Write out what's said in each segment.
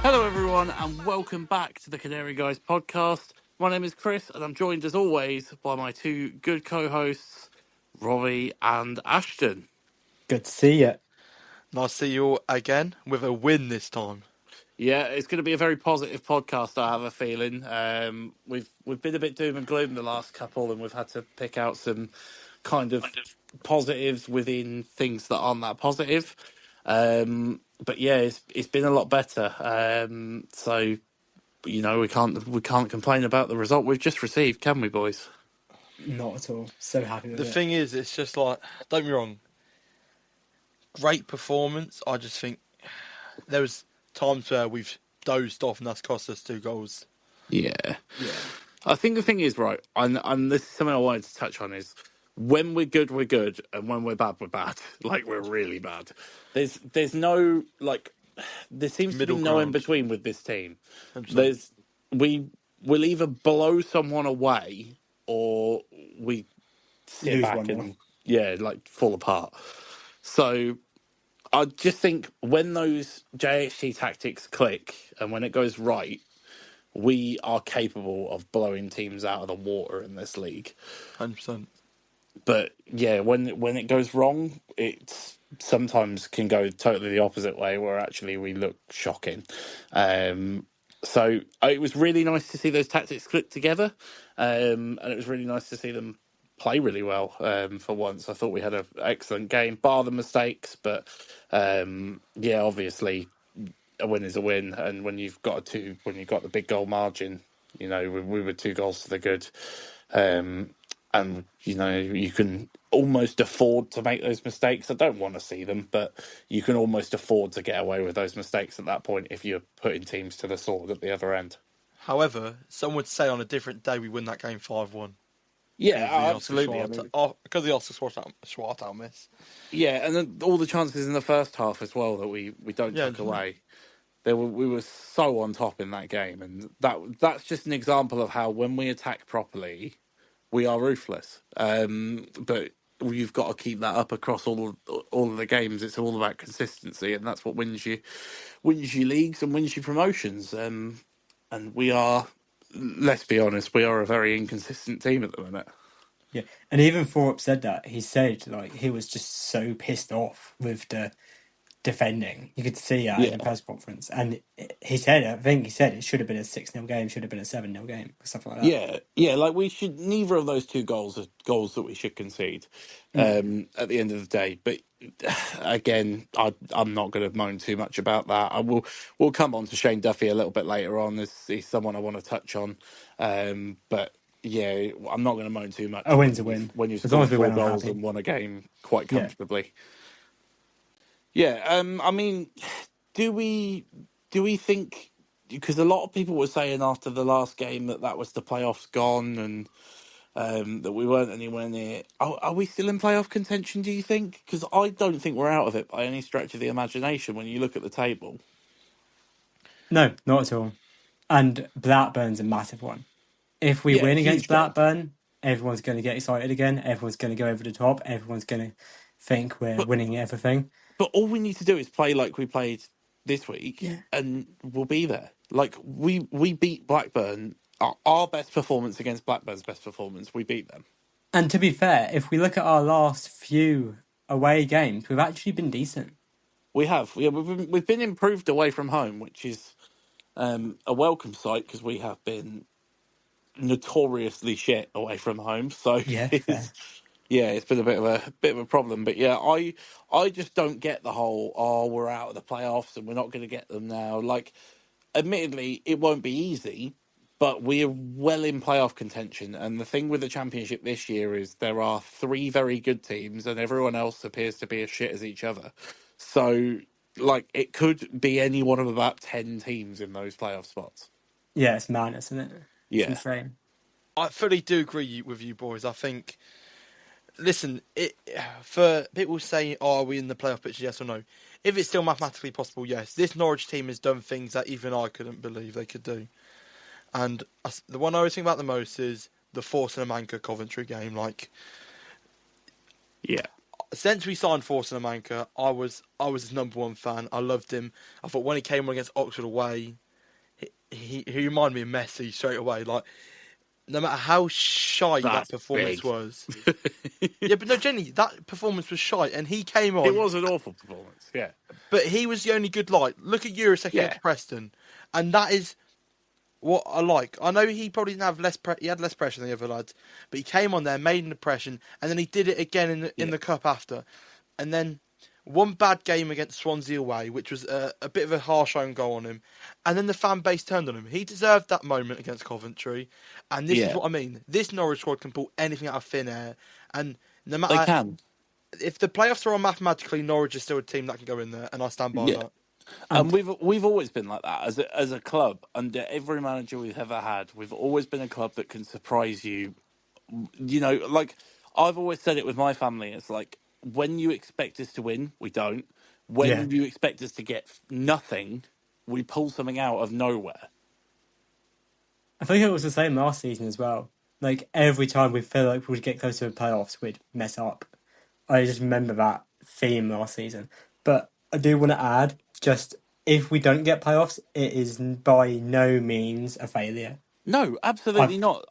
Hello, everyone, and welcome back to the Canary Guys podcast. My name is Chris, and I'm joined as always by my two good co-hosts, Robbie and Ashton. Good to see you. Nice to see you all again with a win this time. Yeah, it's going to be a very positive podcast, I have a feeling. We've been a bit doom and gloom the last couple, and we've had to pick out some kind of positives within things that aren't that positive. But yeah, it's been a lot better. So you know, we can't complain about the result we've just received, can we, boys? Not at all. So happy with The it. thing is, it's just like, don't get me wrong, great performance. I just think there was times where we've dozed off and that's cost us 2 goals. Yeah. Yeah. I think the thing is, right, and this is something I wanted to touch on, is when we're good, and when we're bad, we're bad. Like, we're really bad. There's no, like, there seems to be Middle no in ground. between with this team. 100%. We will either blow someone away or we sit Lose back 1-0. and, yeah, like, fall apart. So I just think when those JHT tactics click and when it goes right, we are capable of blowing teams out of the water in this league. 100%. But yeah, when it goes wrong, it sometimes can go totally the opposite way, where actually we look shocking. So it was really nice to see those tactics click together, and it was really nice to see them play really well for once. I thought we had an excellent game, bar the mistakes, but yeah, obviously a win is a win, and when you've got the big goal margin, you know, we were 2 goals to the good, and you know you can almost afford to make those mistakes. I don't want to see them, but you can almost afford to get away with those mistakes at that point if you're putting teams to the sword at the other end. However, some would say on a different day we win that game 5-1. Yeah, absolutely. Because the Oscar Schwartau miss. Yeah, and then all the chances in the first half as well that we don't tuck away. We were so on top in that game, and that's just an example of how when we attack properly, we are ruthless. But you've got to keep that up across all of the games. It's all about consistency, and that's what wins you leagues and wins you promotions. And we are, let's be honest, we are a very inconsistent team at the minute. Yeah. And even Forbes said that. He said, like, he was just so pissed off with the defending. You could see that in the press conference. And he said, I think he said it should have been a 6-0 game, should have been a 7-0 game, or something like that. Yeah, like neither of those 2 goals are goals that we should concede at the end of the day. But again, I'm not going to moan too much about that. We'll come on to Shane Duffy a little bit later on. He's someone I want to touch on. But yeah, I'm not going to moan too much. A win's a win. When you As long score as we 4 win, I'm goals happy. and won a game quite comfortably. Yeah, I mean, do we think, because a lot of people were saying after the last game that was the playoffs gone and that we weren't anywhere near. Are we still in playoff contention, do you think? Because I don't think we're out of it by any stretch of the imagination when you look at the table. No, not at all. And Blackburn's a massive one. If we win against huge game. Blackburn, everyone's going to get excited again. Everyone's going to go over the top. Everyone's going to think we're winning everything. But all we need to do is play like we played this week, and we'll be there. Like, we beat Blackburn. Our best performance against Blackburn's best performance, we beat them. And to be fair, if we look at our last few away games, we've actually been decent. We have. Yeah, we've been improved away from home, which is a welcome sight because we have been notoriously shit away from home. So it's been a bit of a problem. But yeah, I just don't get the whole we're out of the playoffs and we're not going to get them now. Like, admittedly, it won't be easy, but we're well in playoff contention. And the thing with the Championship this year is there are 3 very good teams, and everyone else appears to be as shit as each other. So, like, it could be any one of about 10 teams in those playoff spots. Yeah, it's madness, isn't it? Yeah. It's insane. I fully do agree with you boys. I think, listen, for people saying, are we in the playoff picture, yes or no? If it's still mathematically possible, yes. This Norwich team has done things that even I couldn't believe they could do. And the one I always think about the most is the Force and Amanka Coventry game. Like, yeah, Since we signed Forster Manca, I was his number one fan. I loved him. I thought when he came on against Oxford away, he reminded me of Messi straight away. Like no matter how shy that That's performance big. was, yeah, but no, Jenny, that performance was shy, and he came It on, was an awful performance. Yeah. but he was the only good light. Look at Eurosec Yeah. against Preston, and that is what I like. I know he probably didn't have he had less pressure than the other lads, but he came on there, made an impression, and then he did it again in Yeah. the cup after, and then one bad game against Swansea away, which was a bit of a harsh own goal on him, and then the fan base turned on him. He deserved that moment against Coventry, and this is Yeah. what I mean. This Norwich squad can pull anything out of thin air, and no They matter can. if the playoffs are on mathematically, Norwich is still a team that can go in there, and I stand by Yeah. that. And And we've always been like that as a club. Under every manager we've ever had, we've always been a club that can surprise you. You know, like I've always said it with my family. It's like when you expect us to win, we don't. yeah, When you expect us to get nothing, we pull something out of nowhere. I think it was the same last season as well. Like every time we feel like we'd get close to the playoffs, we'd mess up. I just remember that theme last season. But I do want to add, just if we don't get playoffs, it is by no means a failure. No, I absolutely not.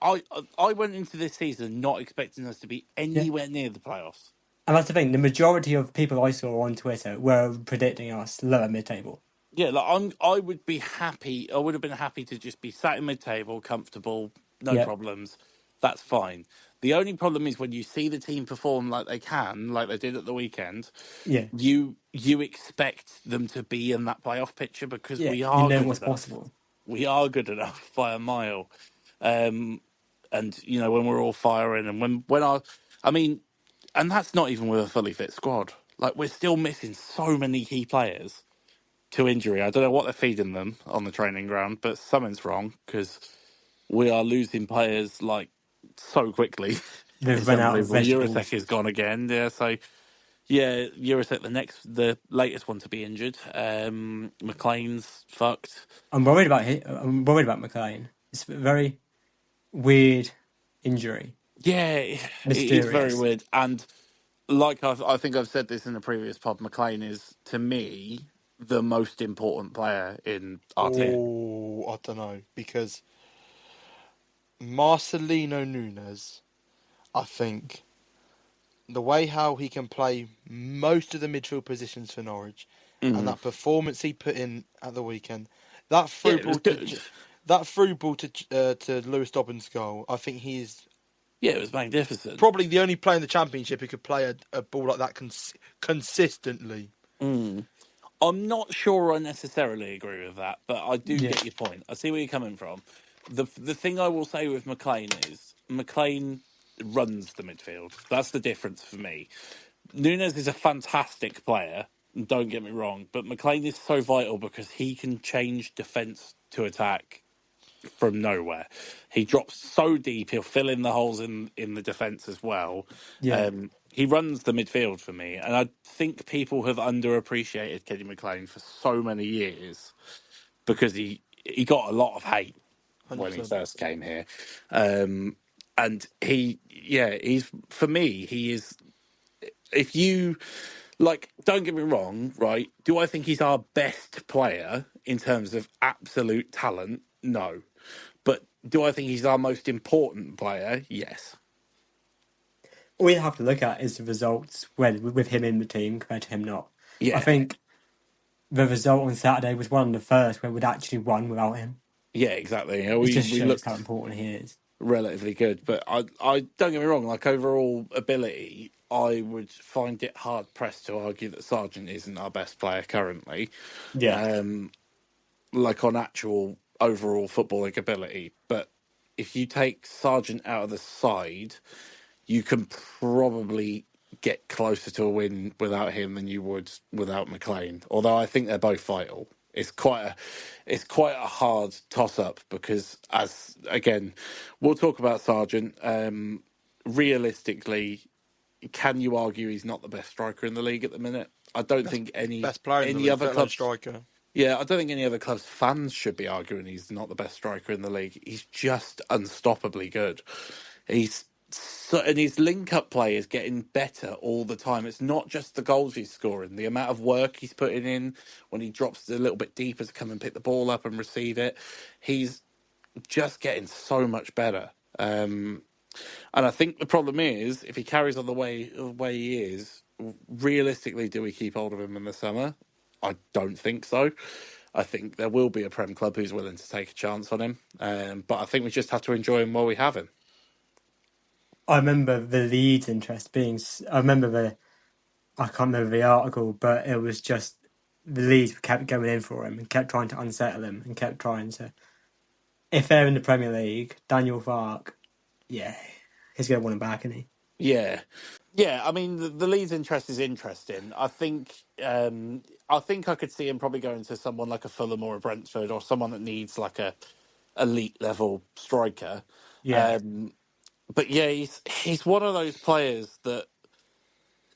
I went into this season not expecting us to be Yeah, anywhere near the playoffs. and that's the thing. The majority of people I saw on Twitter were predicting us lower mid-table. Yeah, like I would be happy. I would have been happy to just be sat in mid-table, comfortable, no Yeah, problems. That's fine. The only problem is when you see the team perform like they can, like they did at the weekend, yeah, you expect them to be in that playoff picture because yeah. we You are know good what's enough. possible. We are good enough by a mile. Um, and you know when we're all firing and I mean, and that's not even with a fully fit squad. Like we're still missing so many key players to injury. I don't know what they're feeding them on the training ground, but something's wrong because we are losing players like so quickly. They've It's run out of unbelievable. Eurosek vegetables. is gone again. Yeah, so yeah, Eurosek the latest one to be injured. McLean's fucked. I'm worried about McLean. It's a very weird injury, Yeah, it is very mysterious. weird. And like I think I've said this in a previous pod, McLean is to me the most important player in our team. Oh, I don't know because Marcelino Nunes, I think the way how he can play most of the midfield positions for Norwich, and Mm. that performance he put in at the weekend, that Yeah, through it was ball good. to Lewis Dobbins' goal, I think he's Yeah, it was magnificent. probably the only player in the championship who could play a ball like that consistently. Mm. I'm not sure I necessarily agree with that, but I do Yeah. get your point. I see where you're coming from. The thing I will say with McLean is McLean runs the midfield. That's the difference for me. Nunes is a fantastic player, don't get me wrong, but McLean is so vital because he can change defence to attack from nowhere. He drops so deep, he'll fill in the holes in the defence as well. Yeah. He runs the midfield for me, and I think people have underappreciated Kenny McLean for so many years because he got a lot of hate when he 100%. first came here, and he's for me he is. If you like, don't get me wrong, right? Do I think he's our best player in terms of absolute talent? No. But do I think he's our most important player? Yes. All you have to look at is the results with him in the team compared to him not. I Yeah. think the result on Saturday was one of the first where we'd actually won without him. Yeah, exactly. You know, It we just we shows how looked important he is. relatively good, but I don't get me wrong. Like overall ability, I would find it hard pressed to argue that Sargent isn't our best player currently. Yeah. Um, like on actual overall footballing ability, but if you take Sargent out of the side, you can probably get closer to a win without him than you would without McLean. Although I think they're both vital. It's quite a hard toss up because as again, we'll talk about Sargent. Realistically, can you argue he's not the best striker in the league at the minute? I don't think Best player in the any league, other let alone clubs. striker. Yeah, I don't think any other club's fans should be arguing he's not the best striker in the league. He's just unstoppably good. He's and his link-up play is getting better all the time. It's not just the goals he's scoring; the amount of work he's putting in when he drops it a little bit deeper to come and pick the ball up and receive it. He's just getting so much better. And I think the problem is, if he carries on the way he is, realistically, do we keep hold of him in the summer? I don't think so. I think there will be a Prem club who's willing to take a chance on him, but I think we just have to enjoy him while we have him. I remember the Leeds interest being. I remember I can't remember the article, but it was just the Leeds kept going in for him and kept trying to unsettle him and kept trying to. If they're in the Premier League, Daniel Farke, yeah, he's going to want him back, isn't he? Yeah, yeah. I mean, the Leeds interest is interesting. I think I could see him probably going to someone like a Fulham or a Brentford or someone that needs like a elite level striker. Yeah, Um, but yeah, he's one of those players that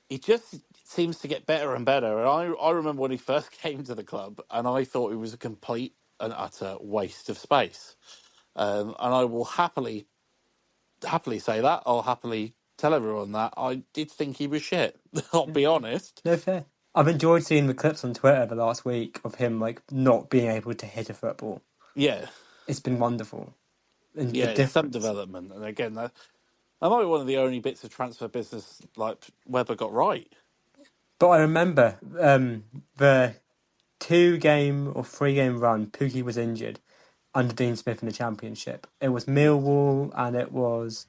he just seems to get better and better. And I remember when he first came to the club, and I thought he was a complete and utter waste of space. And I will happily say that. I'll happily tell everyone that I did think he was shit. I'll be honest. no fair. I've enjoyed seeing the clips on Twitter the last week of him like not being able to hit a football. Yeah, It's been wonderful, and the yeah, it's some difference. development. And again, that might be one of the only bits of transfer business like Weber got right. But I remember the 2-game or 3-game run. Pookie was injured under Dean Smith in the Championship. It was Millwall, and it was.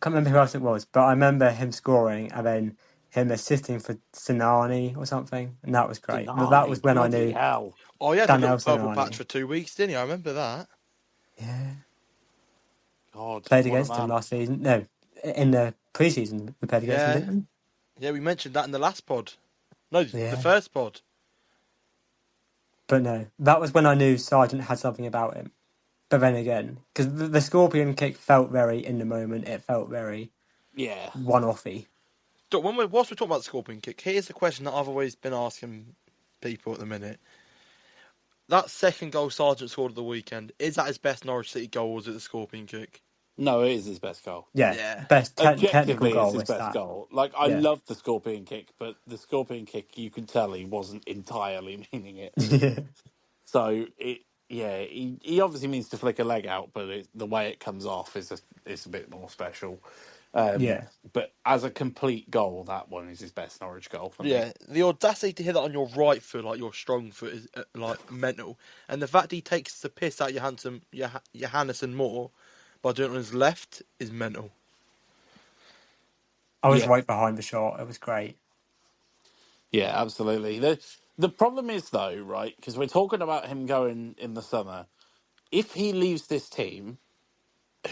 Can't remember who else it was, but I remember him scoring and then him assisting for Sinani or something, and that was great. That was Denani, when I bloody knew hell. Oh, he had a Daniel little purple patch Sinani. for 2 weeks, didn't he? I remember that. Yeah, God, played what a against him man. last season. No, in the preseason we played against him, Yeah, didn't yeah, we mentioned that in the last pod. No, we? the Yeah, first pod. but no, that was when I knew Sargent had something about him. But then again, because the Scorpion kick felt very in the moment, it felt very Yeah. one-offy. Whilst we're talking about the Scorpion kick, here's the question that I've always been asking people at the minute. That second goal Sargent scored at the weekend, is that his best Norwich City goal, or was it the Scorpion kick? No, it is his best goal. Yeah, Yeah. best technical Objectively, it's goal his was best that. goal. Like, I Yeah. love the scorpion kick, but the scorpion kick, you can tell he wasn't entirely meaning it. So, he obviously means to flick a leg out, but the way it comes off is a bit more special. Yeah. But as a complete goal, that one is his best Norwich goal for me. Yeah, the audacity to hit that on your right foot, like your strong foot, is like mental. And the fact he takes the piss out Johannesson more by doing it on his left is mental. I was Yeah, right behind the shot. It was great. yeah, absolutely. The problem is, though, right, because we're talking about him going in the summer. If he leaves this team,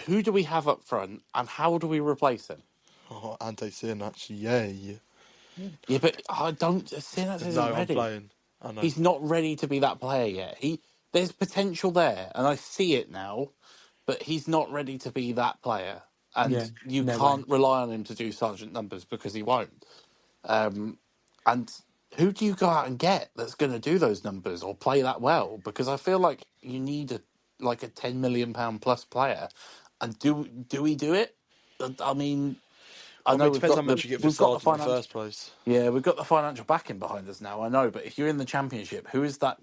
who do we have up front, and how do we replace him? Oh, Ante Sinac, yay. Yeah, but I don't. Sinas isn't No, I'm ready. playing. I know. He's not ready to be that player yet. There's potential there, and I see it now, but he's not ready to be that player. Yeah. And you No way. can't rely on him to do sergeant numbers because he won't. And who do you go out and get that's going to do those numbers or play that well? Because I feel like you need a £10 million plus player, and do we do it? I mean, I Well, I mean, know it depends how much you get for we've got the Sargent in the financial. first place. Yeah, we've got the financial backing behind us now. I know, but if you're in the Championship, who is that?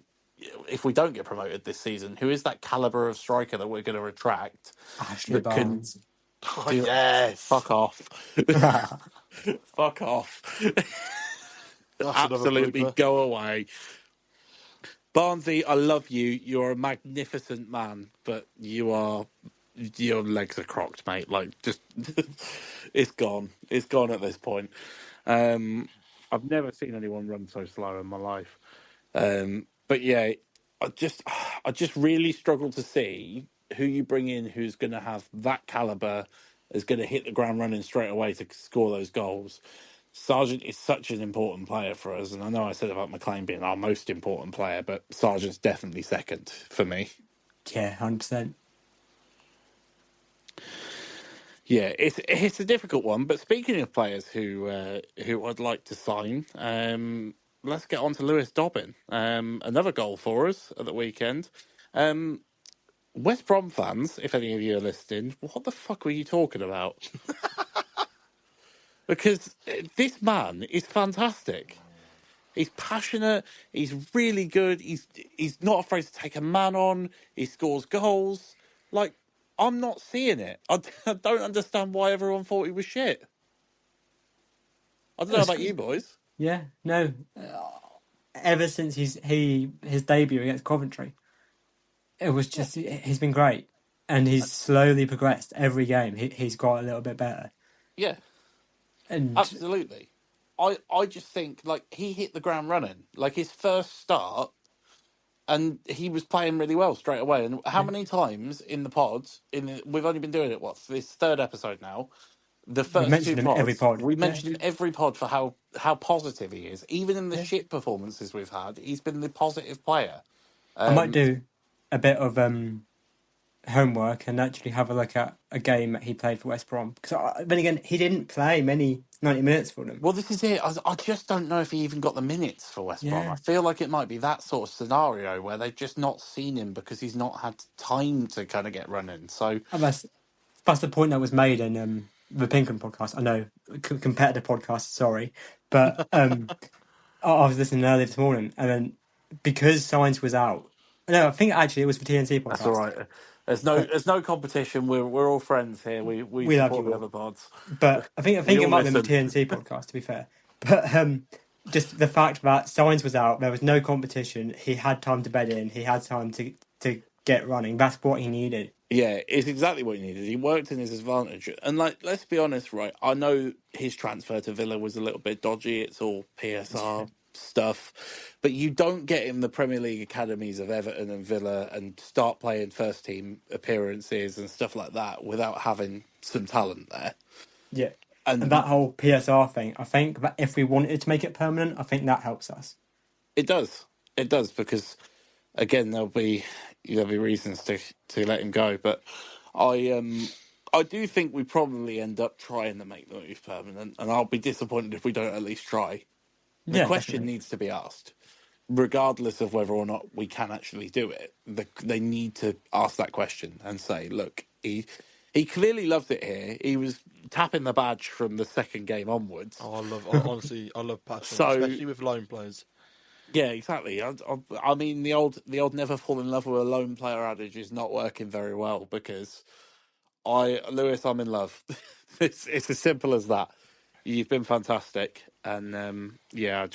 If we don't get promoted this season, who is that caliber of striker that we're going to attract Ashley that can Barnes. Oh, do? yes. Fuck off! Fuck off! That's another Absolutely blooper. go away, Barnsley. I love you. You're a magnificent man, but your legs are crocked, mate. Like, just it's gone. It's gone at this point. I've never seen anyone run so slow in my life. But yeah, I just really struggle to see who you bring in who's going to have that caliber, is going to hit the ground running straight away to score those goals. Sargent is such an important player for us, and I know I said about McLean being our most important player, but Sargent's definitely second for me. Yeah, 100%. Yeah, it's a difficult one. But speaking of players who I'd like to sign, let's get on to Lewis Dobbin. Another goal for us at the weekend. Um, West Brom fans, if any of you are listening, what the fuck were you talking about? Because this man is fantastic. He's passionate. He's really good. He's not afraid to take a man on. He scores goals. Like, I'm not seeing it. I don't understand why everyone thought he was shit. I don't know It's- about you boys. yeah, no. Ever since his debut against Coventry, it was Yeah, just he's been great, and he's slowly progressed every game. He's got a little bit better, yeah, and absolutely. I just think like he hit the ground running. Like his first start, and he was playing really well straight away. And how yeah, many times in the pods? We've only been doing it this third episode now. The we first two mentioned him every pods, pod. we Yeah, mentioned in every pod for how positive he is. Even in the yeah. shit performances we've had, he's been the positive player. I might Um, do a bit of homework and actually have a look at a game that he played for West Brom. Because then again, he didn't play many 90 minutes for them. well, this is it. I just don't know if he even got the minutes for West Brom. I Yeah, feel like it might be that sort of scenario where they've just not seen him because he's not had time to kind of get running. So and that's the point that was made in the Pinkham podcast. I know competitor podcast. Sorry, but I was listening earlier this morning, and then because Science was out, no, I think actually it was for TNT that's all podcast. right. There's no competition. We're all friends here. We We love support you the all, other pods. but I We think it all might have been the listen. TNT podcast. To be fair, but just the fact that Science was out, there was no competition. He had time to bed in. He had time to get running. That's what he needed. Yeah, it's exactly what he needed. He worked in his advantage. And like, let's be honest, right? I know his transfer to Villa was a little bit dodgy. It's all PSR stuff. But you don't get him the Premier League academies of Everton and Villa and start playing first team appearances and stuff like that without having some talent there. Yeah, and And that whole PSR thing. I think that if we wanted to make it permanent, I think that helps us. it does. It does because again there'll be reasons to let him go. But I do think we probably end up trying to make the move permanent, and I'll be disappointed if we don't at least try. The Yeah, question definitely. needs to be asked, regardless of whether or not we can actually do it. They need to ask that question and say, look, he clearly loved it here. He was tapping the badge from the second game onwards. Oh, honestly, I love passion, So especially with loan players. yeah, exactly. I mean, the old never fall in love with a lone player adage is not working very well because Lewis, I'm in love. It's as simple as that. You've been fantastic, and yeah,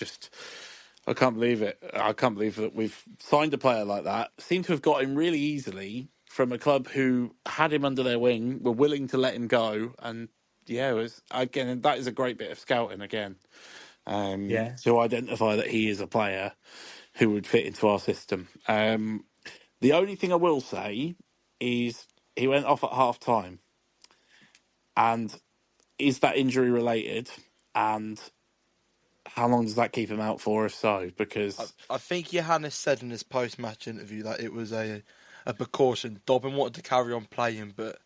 I can't believe it. I can't believe that we've signed a player like that. Seem to have got him really easily from a club who had him under their wing, were willing to let him go, and yeah, it was again that is a great bit of scouting again Yeah, to identify that he is a player who would fit into our system. The only thing I will say is he went off at half time, and is that injury related? And how long does that keep him out for, if so? Because I think Johannes said in his post-match interview that it was a precaution. Dobbin wanted to carry on playing, but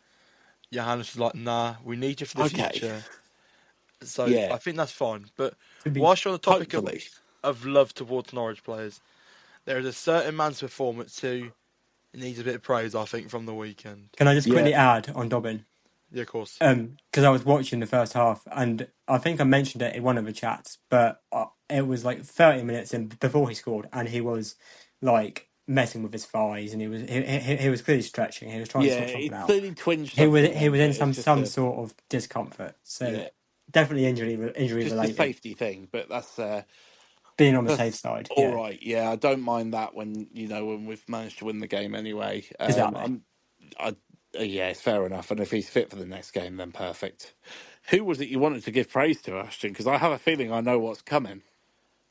Johannes was like, "Nah, we need you for the okay, future." So yeah, I think that's fine. But to be whilst you're on the topic hopefully, of love towards Norwich players, there is a certain man's performance who needs a bit of praise, I think, from the weekend. Can I just yeah, quickly add on Dobbin? Yeah, of course. Because I was watching the first half, and I think I mentioned it in one of the chats, but it was like 30 minutes in before he scored, and he was like messing with his thighs, and he was clearly stretching. He was trying to yeah. sort something It out. clearly twinged He was something he then, was but in it's some sort of discomfort. So yeah, definitely injury just a related. safety thing. But Being on the safe that's side, all yeah, right. Yeah, I don't mind that when we've managed to win the game anyway. exactly. Yeah, it's fair enough. And if he's fit for the next game, then perfect. Who was it you wanted to give praise to, Ashton? Because I have a feeling I know what's coming.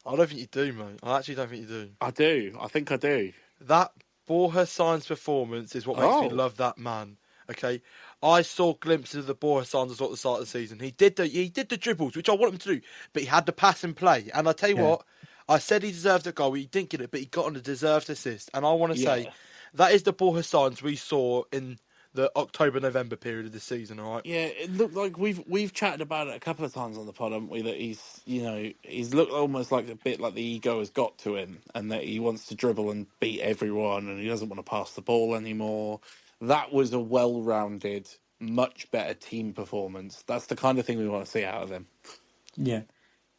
I don't think you do, mate. I actually don't think you do. I do. I think I do. That Borja Signs performance is what makes me Oh, love that man. Okay, I saw glimpses of the Borja Signs at the start of the season. He did the dribbles, which I want him to do, but he had the pass and play. And I tell you Yeah, what, I said he deserved a goal. He didn't get it, but he got on a deserved assist. And I want to say yeah. that is the Borja Signs we saw in the October-November period of the season. All right. Yeah, it looked like we've chatted about it a couple of times on the pod, haven't we? That he's looked almost like a bit like the ego has got to him, and that he wants to dribble and beat everyone, and he doesn't want to pass the ball anymore. That was a well-rounded, much better team performance. That's the kind of thing we want to see out of him. Yeah.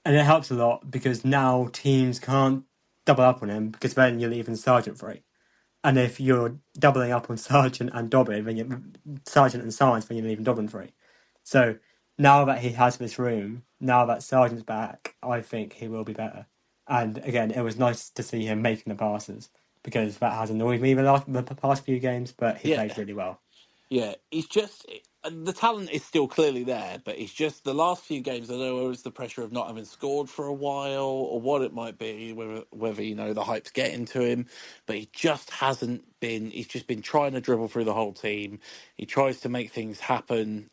And it helps a lot because now teams can't double up on him because then you're leaving Sargent free. And if you're doubling up on Sargent and Dobbin, then you're Sargent and Science, then you're leaving Dobbin free. So now that he has this room, now that Sargent's back, I think he will be better. And again, it was nice to see him making the passes because that has annoyed me the past few games, but he Yeah, plays really well. yeah, he's just the talent is still clearly there, but it's just the last few games. I don't know whether it's the pressure of not having scored for a while or what it might be, whether the hype's getting to him, but he just hasn't been. He's just been trying to dribble through the whole team. He tries to make things happen,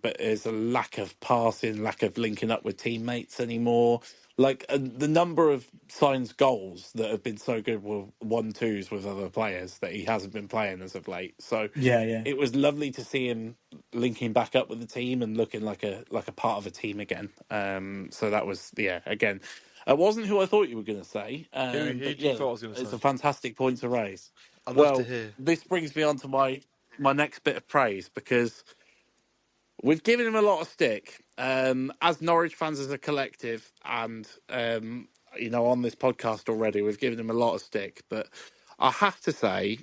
but there's a lack of passing, lack of linking up with teammates anymore. Like the number of Signs goals that have been so good with 1-2s with other players that he hasn't been playing as of late. So Yeah. it was lovely to see him linking back up with the team and looking like a part of a team again. So that was again, it wasn't who I thought you were going to say, Who but do you yeah, thought I was going to it's say? a fantastic point to raise. I'd love to Well, hear. this brings me on to my next bit of praise because we've given him a lot of stick as Norwich fans as a collective, and on this podcast already, we've given him a lot of stick. But I have to say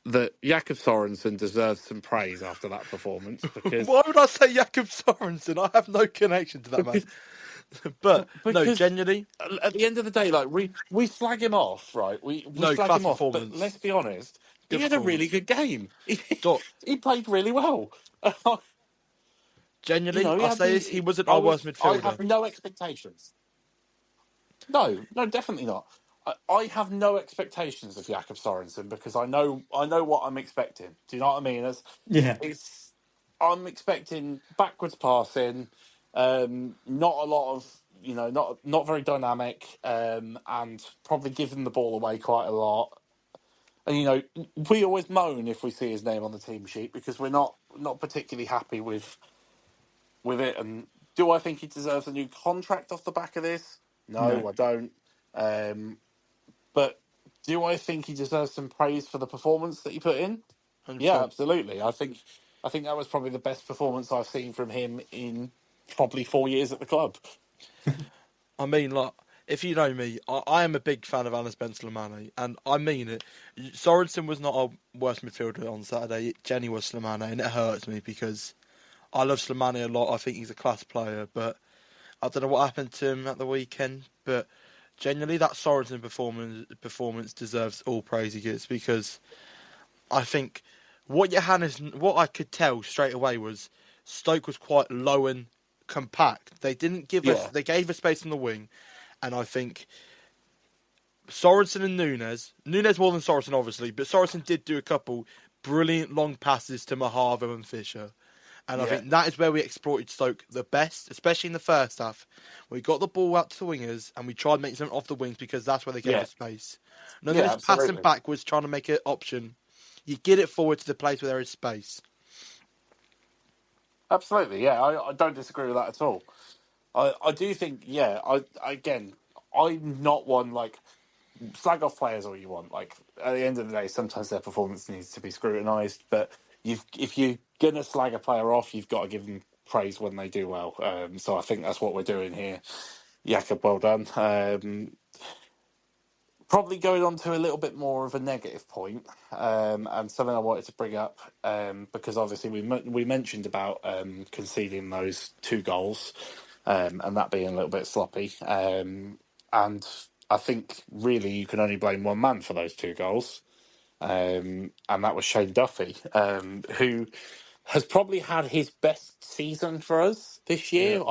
that Jakob Sorensen deserves some praise after that performance Why would I say Jakob Sorensen? I have no connection to that man. because But no, because genuinely, at the end of the day, like we slag him off, right? We no slag class him off, but let's performance. be honest, he Good had a really performance. good game. Dot. He played really well. Genuinely, He I had say this. He the. wasn't our worst I midfielder. have no expectations. No, no, definitely not. I have no expectations of Jakob Sorensen because I know what I'm expecting. Do you know what I mean? Yeah. It's I'm expecting backwards passing, not a lot of not very dynamic, and probably giving the ball away quite a lot. And we always moan if we see his name on the team sheet because we're not particularly happy with it. And do I think he deserves a new contract off the back of this? No, No. I don't. But do I think he deserves some praise for the performance that he put in? Yeah, 100%. absolutely. I think that was probably the best performance I've seen from him in probably 4 years at the club. I mean, like, if you know me, I am a big fan of Alan Spencer-Lamane, and I mean it. Sorensen was not our worst midfielder on Saturday. Jenny was Slimane, and it hurts me because I love Slimane a lot. I think he's a class player, but I don't know what happened to him at the weekend. But genuinely, that Sorensen performance deserves all praise he gets because I think what I could tell straight away was Stoke was quite low and compact. They didn't give us. Yeah, They gave us space on the wing, and I think Sorensen and Nunes more than Sorensen obviously, but Sorensen did do a couple brilliant long passes to Mahava and Fisher. And I yeah, think that is where we exploited Stoke the best, especially in the first half. We got the ball out to the wingers and we tried making something off the wings because that's where they gave yeah, us space. None of yeah, this passing absolutely. backwards trying to make an option. You get it forward to the place where there is space. Absolutely, yeah. I don't disagree with that at all. I do think, yeah, I'm not one like slag off players all you want. Like at the end of the day, sometimes their performance needs to be scrutinised. But if you're gonna slag a player off, you've got to give them praise when they do well. So I think that's what we're doing here. Jakob, well done. Probably going on to a little bit more of a negative point, and something I wanted to bring up because obviously we mentioned about conceding those two goals and that being a little bit sloppy. And I think really you can only blame one man for those two goals, and that was Shane Duffy, who has probably had his best season for us this Yeah. year.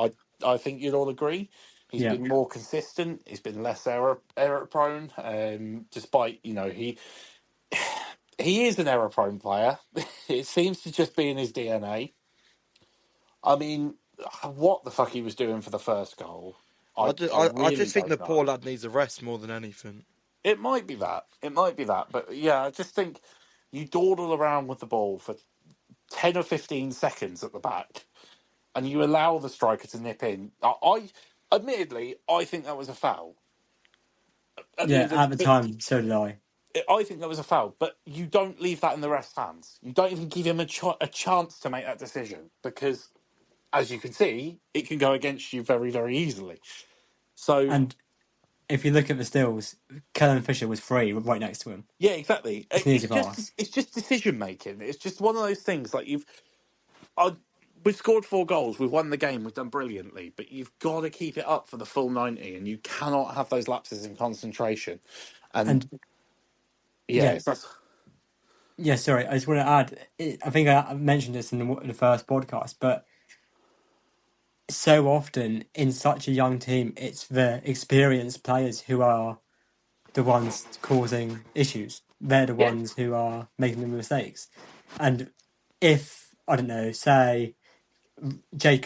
I think you'd all agree. He's Yeah. been more consistent. He's been less error prone. Despite he is an error prone player. It seems to just be in his DNA. I mean, what the fuck he was doing for the first goal, I I really just think the don't poor know. lad needs a rest more than anything. It might be that. It might be that. But yeah, I just think you dawdle around with the ball for 10 or 15 seconds at the back, and you allow the striker to nip in. I admittedly, I think that was a foul. At the Yeah, end of, at the but time, so did I. I think that was a foul. But you don't leave that in the ref's hands. You don't even give him a chance to make that decision because, as you can see, it can go against you very, very easily. So And if you look at the stills, Kellen Fisher was free right next to him. yeah, exactly. It's an easy pass. It's just decision making. It's just one of those things. Like I, we've scored 4 goals. We've won the game. We've done brilliantly. But you've got to keep it up for the full 90, and you cannot have those lapses in concentration. And And yeah, yeah, it's that's yeah. Sorry, I just want to add. I think I mentioned this in the first podcast, but so often in such a young team, it's the experienced players who are the ones causing issues. They're the yeah. ones who are making the mistakes. And if I don't know, say Rory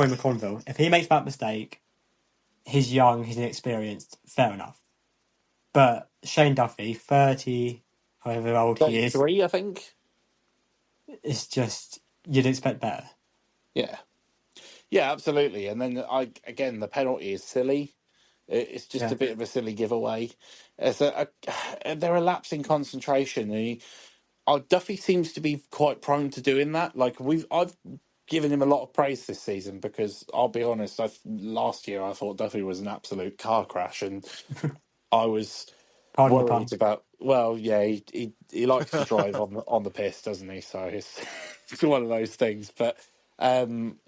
McConville, if he makes that mistake, he's young, he's inexperienced, fair enough. But Shane Duffy, 30, however old he is, 33, I think. it's just, you'd expect better. Yeah, yeah, absolutely. And then the penalty is silly. It's just Yeah. a bit of a silly giveaway. There are lapses in concentration. Duffy seems to be quite prone to doing that. Like I've given him a lot of praise this season because I'll be honest. Last year I thought Duffy was an absolute car crash, and I was Pardon the pun. worried about. Well, yeah, he likes to drive on the piss, doesn't he? So it's one of those things. But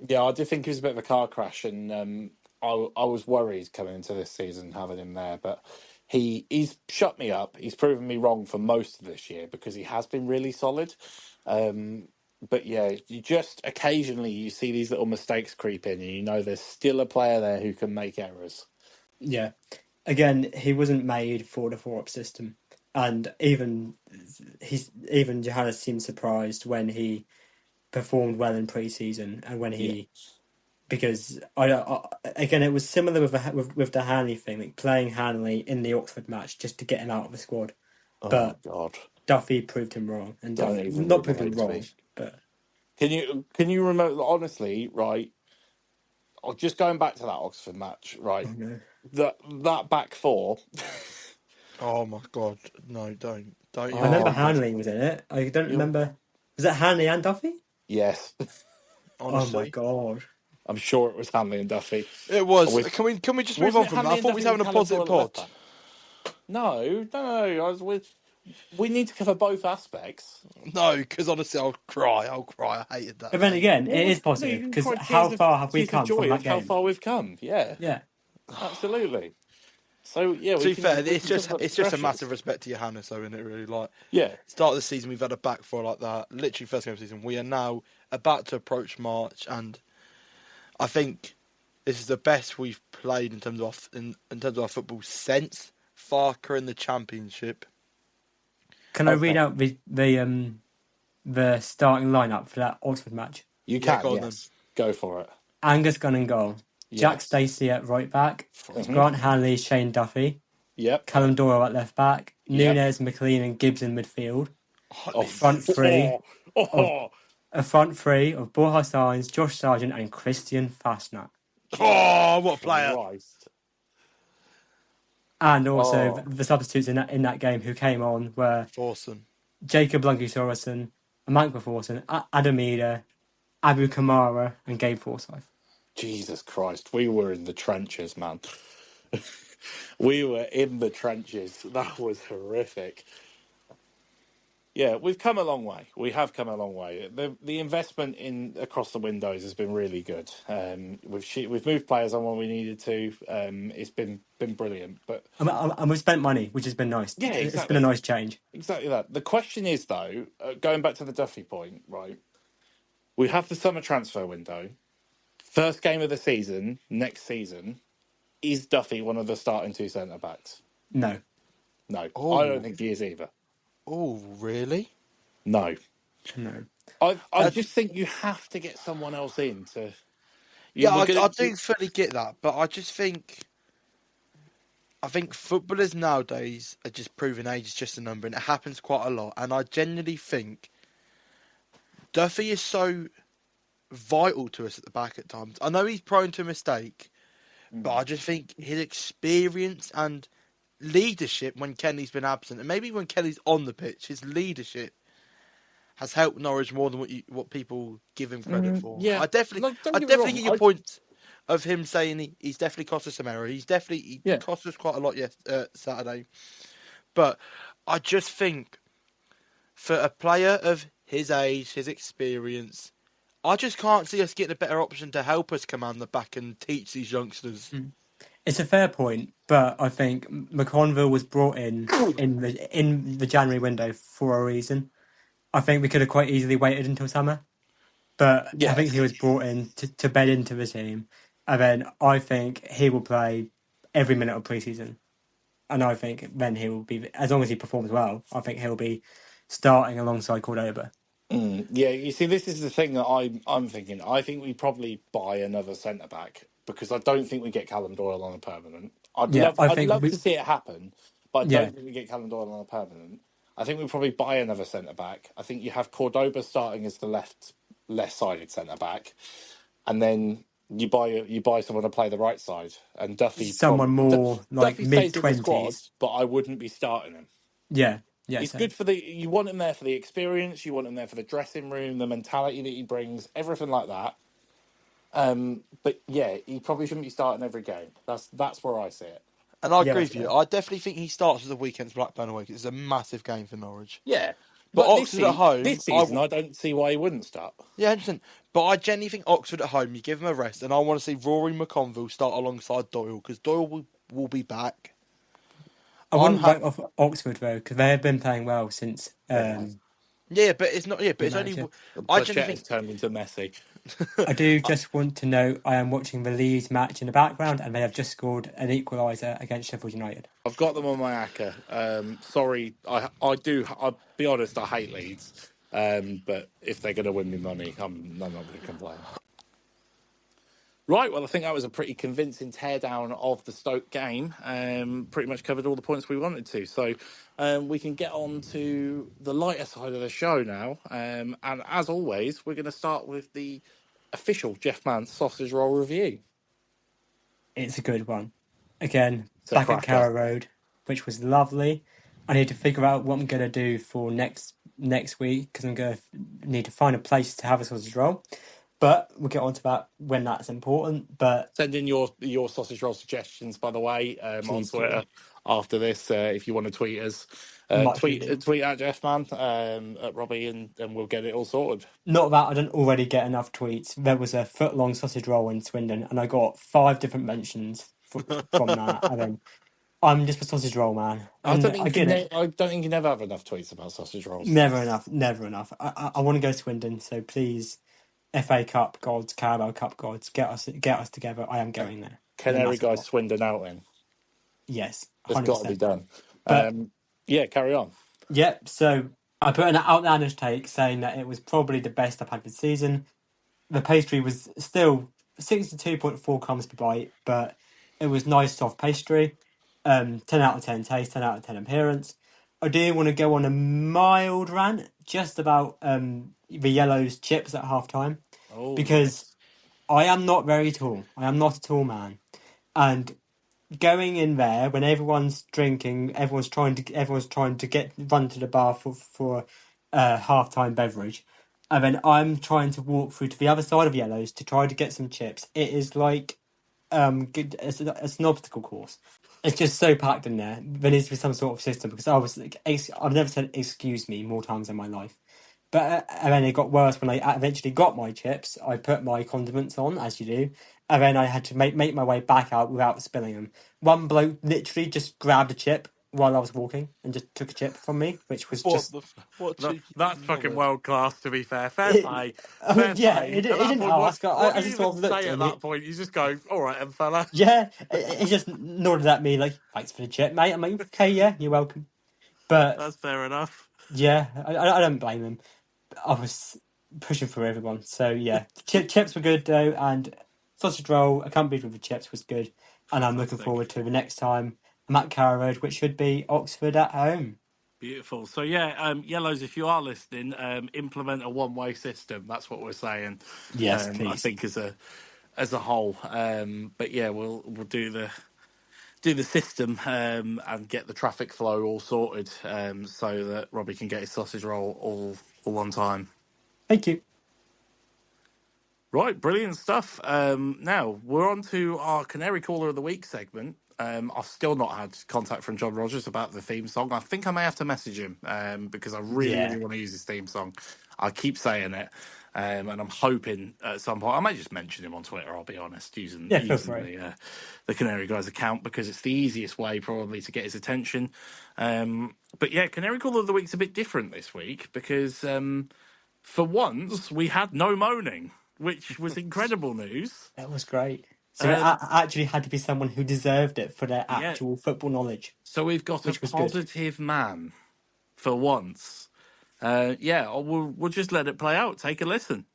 yeah, I do think he was a bit of a car crash, and I was worried coming into this season having him there, but. He's shut me up. He's proven me wrong for most of this year because he has been really solid. But yeah, you just occasionally you see these little mistakes creep in, and you know there's still a player there who can make errors. Yeah. Again, he wasn't made for the 4-up system. And even Johannes seemed surprised when he performed well in pre-season and when Yeah. he because again it was similar with the Hanley thing, like playing Hanley in the Oxford match just to get him out of the squad. Oh But God! Duffy proved him wrong, and Don't Duffy even not proved him remind me. wrong, but Can you remember honestly? Right. Or just going back to that Oxford match. Right. oh no. That back four. Oh my god, no, don't I even remember Oh, think about Hanley it. was in it. I don't you remember. Was that Hanley and Duffy? yes. Oh my Honestly, god! I'm sure it was Hanley and Duffy. it was. With Can we just move Wasn't on it from that? Hanley I and thought we was Duffy with having a Callum positive Doyle at left pod. back? No, no. I was with. We need to cover both aspects. No, because honestly, I'll cry. I hated that But then game. again, it Well, is no, you positive can because cry how far have we tears of come from joy that of how game? far we've come. Yeah, Yeah, absolutely. So yeah, To be fair, we can talk about the it's just a progression. massive respect to Johannes, though, isn't it? Really, like Yeah, start of the season, we've had a back four like that. Literally, first game of the season. We are now about to approach March, and I think this is the best we've played in terms of in terms of our football since Farker in the Championship. can I read okay. out the starting lineup for that Oxford match? You Yeah, can, go on then. yes, go for it. Angus Gunn and goal. Jack Yes. Stacey at right back. Hmm. Grant Hanley, Shane Duffy. Yep. Callum Doyle at left back. Yep. Nunez, McLean, and Gibbs in midfield. Oh, A front three oh, oh, of oh. Borja Sainz, Josh Sargent, and Christian Fastnacht. Oh, what a player! Christ. And also Oh, the substitutes in that game who came on were Forson. Jacob Lungy Sorensen, Amanka Forson, Adam Eder, Abu Kamara, and Gabe Forsyth. Jesus Christ. We were in the trenches, man. We were in the trenches. That was horrific. Yeah, we've come a long way. We have come a long way. The investment in across the windows has been really good. We've moved players on when we needed to. It's been brilliant. But And we've spent money, which has been nice. yeah, It's been a exactly, nice change. exactly that. The question is though, going back to the Duffy point, right? We have the summer transfer window. First game of the season next season. Is Duffy one of the starting 2 centre backs? No. No, I don't Oh, think he is either. oh, really? No, No. I Uh, just think you have to get someone else in to. yeah, We're gonna. I do fully get that, but I think footballers nowadays are just proving age is just a number, and it happens quite a lot. And I genuinely think Duffy is so vital to us at the back at times. I know he's prone to a mistake, but I just think his experience and leadership when Kenny's been absent, and maybe when Kenny's on the pitch, his leadership has helped Norwich more than what people give him credit for. Yeah, I definitely, like, don't I get me definitely wrong. get your point of him saying he's definitely cost us some error. He Yeah. cost us quite a lot Saturday, but I just think for a player of his age, his experience, I just can't see us getting a better option to help us command the back and teach these youngsters. It's a fair point, but I think McConville was brought in the January window for a reason. I think we could have quite easily waited until summer, but I think he Yes. was brought in to bed into the team, and then I think he will play every minute of preseason, and I think then he will be, as long as he performs well, I think he'll be starting alongside Cordoba. Yeah, you see, this is the thing that I'm thinking. I think we probably buy another centre back because I don't think we get Callum Doyle on a permanent. Yeah, I I'd think love to see it happen, but I yeah, don't think we get Callum Doyle on a permanent. I think we probably buy another centre back. I think you have Cordoba starting as the left sided centre back, and then you buy someone to play the right side. And someone more like Duffy mid stays in the squad, twenties. but I wouldn't be starting him. Yeah, yeah, He's so good for the. You want him there for the experience. You want him there for the dressing room, the mentality that he brings, everything like that. But yeah, he probably shouldn't be starting every game. That's where I see it. And I yeah, agree that's with you. fair. I definitely think he starts with the weekend's Blackburn away. 'Cause it's a massive game for Norwich. Yeah, But but Oxford at home, this season, I don't see why he wouldn't start. yeah, 100%. But I genuinely think Oxford at home, you give him a rest, and I want to see Rory McConville start alongside Doyle because Doyle will be back. I I'm wouldn't happy. write off Oxford though because they have been playing well since They have. Yeah, but it's not. Yeah, but the it's only. manager. I genuinely Plachette has think. turned into Messi. I do just want to know I am watching the Leeds match in the background and they have just scored an equaliser against Sheffield United. I've got them on my acca. Sorry, I do. I'll be honest. I hate Leeds. But if they're going to win me money, I'm not going to complain. Right, well, I think that was a pretty convincing teardown of the Stoke game. Pretty much covered all the points we wanted to. So we can get on to the lighter side of the show now. And as always, we're going to start with the official Jeff Mann sausage roll review. It's a good one. Again, It's a back at cracker. Carrow Road, which was lovely. I need to figure out what I'm going to do for next week because I'm going to need to find a place to have a sausage roll. But we'll get on to that when that's important. But Send in your sausage roll suggestions, by the way, on please do. Twitter after this if you want to tweet us. Much needed. Tweet at Jeff Mann, at Robbie, and we'll get it all sorted. Not that I didn't already get enough tweets. There was a foot-long sausage roll in Swindon, and I got 5 different mentions from that. And then I'm just a sausage roll man, and I get it. I don't think you never have enough tweets about sausage rolls. Never enough, never enough. I want to go to Swindon, so please, FA Cup gods, Carabao Cup gods, get us together. I am going there in a Canary massive guy pot. Swindon out in. Yes, It's got to be 100%. done. But Yeah, carry on. yeah, so I put an outlandish take saying that it was probably the best I've had this season. The pastry was still 62.4 crumbs per bite, but it was nice soft pastry. 10 out of 10 taste, 10 out of 10 appearance. I do want to go on a mild rant just about the Yellow's chips at half time Oh, because yes. I am not very tall. I am not a tall man. And going in there when everyone's drinking, everyone's trying to get run to the bar for halftime beverage, and then I'm trying to walk through to the other side of Yellows to try to get some chips. It is like it's an obstacle course. It's just so packed in there. There needs to be some sort of system because I was like, I've never said excuse me more times in my life. But and then it got worse when I eventually got my chips. I put my condiments on, as you do, and then I had to make my way back out without spilling them. One bloke literally just grabbed a chip while I was walking and just took a chip from me, which was just What cheeky That's fucking knobhead? world class, to be fair. Fair it. play. I mean, Fair yeah, play. he At that didn't point, ask. what I do you just even sort of looked say at at him. that point? You just go, all right, then, fella. Yeah, he just nodded at me like, "Thanks for the chip, mate." I'm like, "Okay, yeah, you're welcome." But That's fair enough. yeah, I don't blame him. I was pushing for everyone. So yeah, chips were good though, and sausage roll accompanied with the chips was good. And I'm looking Fantastic. forward to the next time I'm at Carrow Road, which should be Oxford at home. Beautiful. So yeah, Yellows, if you are listening, implement a one-way system. That's what we're saying. Yes, I please. think as a whole. But yeah, we'll do the system and get the traffic flow all sorted so that Robbie can get his sausage roll all on time. Thank you. Right, brilliant stuff. Now we're on to our Canary Caller of the Week segment. I've still not had contact from John Rogers about the theme song. I think I may have to message him because I really, really Yeah, want to use his theme song. I keep saying it, and I'm hoping at some point I may just mention him on Twitter. I'll be honest, using yeah, feel using free. the Canary Guys account because it's the easiest way probably to get his attention. But yeah, Canary Caller of the Week's a bit different this week because for once we had no moaning, which was incredible news. That was great. So it Um, actually had to be someone who deserved it for their yeah, actual football knowledge, so we've got a which was good. positive man for once. Yeah, we'll just let it play out. Take a listen.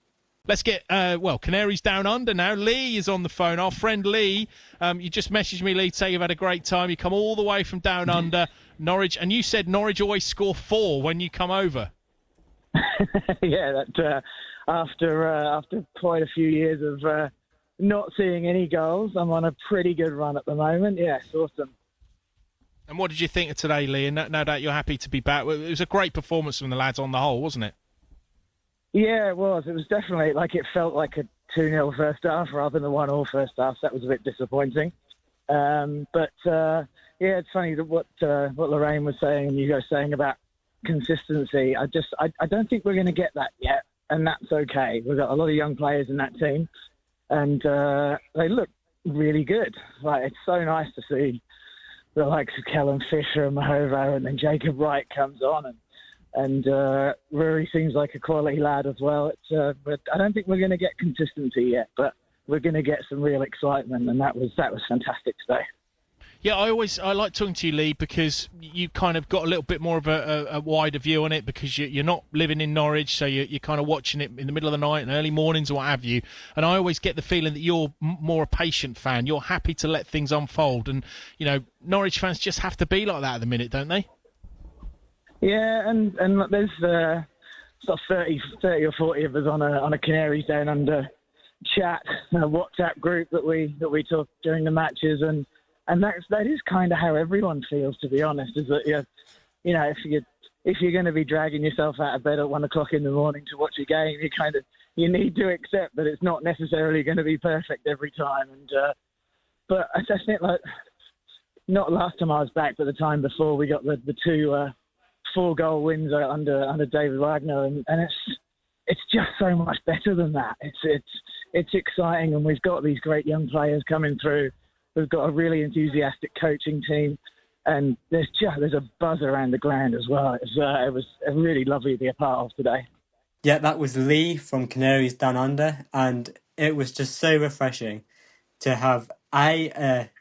Let's get, Canaries Down Under now. Lee is on the phone. Our friend Lee, you just messaged me, Lee, to say you've had a great time. You come all the way from Down Under, Norwich, and you said Norwich always score 4 when you come over. Yeah, that after quite a few years of not seeing any goals, I'm on a pretty good run at the moment. Yeah, it's awesome. And what did you think of today, Lee? And no doubt you're happy to be back. It was a great performance from the lads on the whole, wasn't it? Yeah, it was. It was definitely it felt like a 2-0 first half rather than a 1-1 first half. That was a bit disappointing. But yeah, it's funny that what Lorraine was saying and you guys saying about consistency. I don't think we're going to get that yet, and that's okay. We've got a lot of young players in that team, and they look really good. Like, it's so nice to see the likes of Kellen Fisher and Mahovo, and then Jacob Wright comes on, and Rory seems like a quality lad as well. But I don't think we're going to get consistency yet, but we're going to get some real excitement, and that was fantastic today. Yeah, I like talking to you, Lee, because you kind of got a little bit more of a wider view on it because you're not living in Norwich, so you're kind of watching it in the middle of the night and early mornings or what have you. And I always get the feeling that you're more a patient fan. You're happy to let things unfold. And, you know, Norwich fans just have to be like that at the minute, don't they? Yeah, and there's sort of 30 or 40 of us on a Canaries Down Under chat, a WhatsApp group that we talk during the matches, and that is kind of how everyone feels, to be honest. Is that you know if you're going to be dragging yourself out of bed at 1 o'clock in the morning to watch a game, you need to accept that it's not necessarily going to be perfect every time. And but I just think, like, not last time I was back, but the time before, we got the two 4-goal wins under David Wagner, and it's just so much better than that. It's exciting, and we've got these great young players coming through. We've got a really enthusiastic coaching team, and there's a buzz around the ground as well. It was really lovely to be a part of today. Yeah, that was Lee from Canaries Down Under, and it was just so refreshing to have a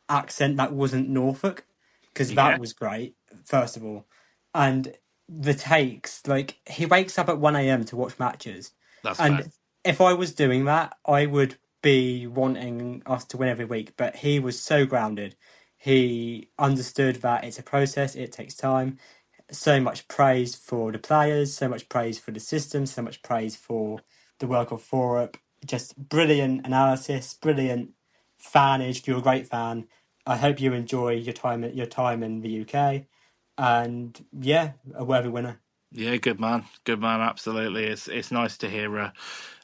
accent that wasn't Norfolk, because that was great, first of all. And the takes, like, he wakes up at 1 a.m. to watch matches. That's and fair. if I was doing that, I would be wanting us to win every week. But he was so grounded. He understood that it's a process, it takes time. So much praise for the players, so much praise for the system, so much praise for the work of Forup. Just brilliant analysis, brilliant fanage. You're a great fan. I hope you enjoy your time in the UK. And yeah, a worthy winner. Yeah, good man, absolutely. It's nice to hear,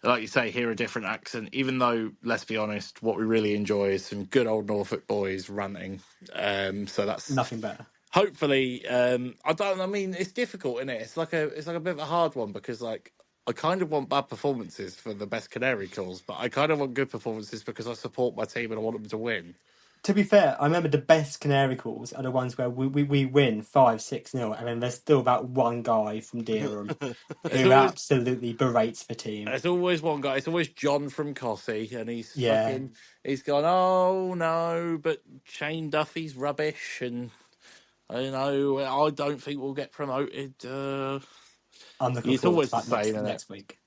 like you say, hear a different accent. Even though, let's be honest, what we really enjoy is some good old Norfolk boys ranting. So that's Nothing better. hopefully. I mean, it's difficult, isn't it? It's like a bit of a hard one because, like, I kind of want bad performances for the best Canary calls, but I kind of want good performances because I support my team and I want them to win. To be fair, I remember the best Canary calls are the ones where we win 5-6-0, and then there's still that one guy from Dereham who always absolutely berates the team. There's always one guy. It's always John from Cossey, and Yeah. he's gone, oh no, but Shane Duffy's rubbish, and I don't think we'll get promoted. I'm looking It's forward always to the that same, isn't next it? week.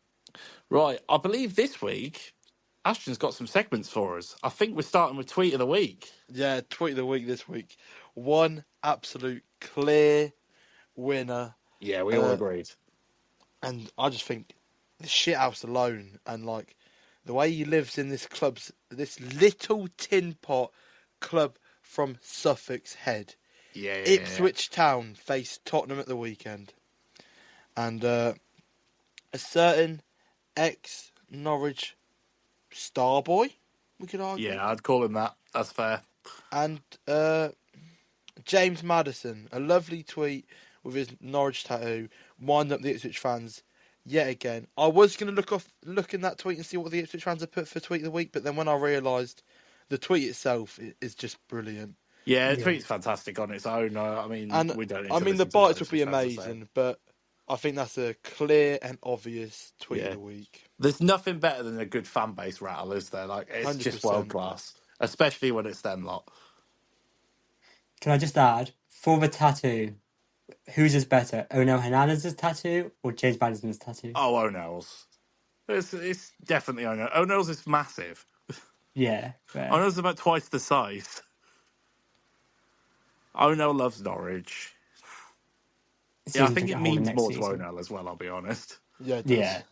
Right, I believe this week Ashton's got some segments for us. I think we're starting with Tweet of the Week. Yeah, tweet of the week this week. One absolute clear winner. Yeah, we all agreed. And I just think the shithouse alone, and like the way he lives in this little tin pot club from Suffolk's Head. Yeah. Ipswich Town face Tottenham at the weekend, and a certain ex-Norwich star boy, we could argue. Yeah, I'd call him that. That's fair. And James Maddison, a lovely tweet with his Norwich tattoo, wind up the Ipswich fans yet again. I was going to look in that tweet and see what the Ipswich fans have put for tweet of the week, but then when I realised the tweet itself is just brilliant. Yeah, the tweet's fantastic on its own. I mean, we don't need to the listen to bites what would be Ipswich fans are saying. amazing, but I think that's a clear and obvious tweet of the week. There's nothing better than a good fan base rattle, is there? Like, it's 100%. just world class, especially when it's them lot. Can I just add, for the tattoo, whose is better, Onel Hernandez's tattoo or James Maddison's tattoo? Oh, O'Neill's. It's definitely O'Neill. O'Neill's is massive. Yeah, fair. O'Neill's about twice the size. O'Neill loves Norwich. Yeah, I think it means more to O'Neill as well, I'll be honest. Yeah, it does. Yeah.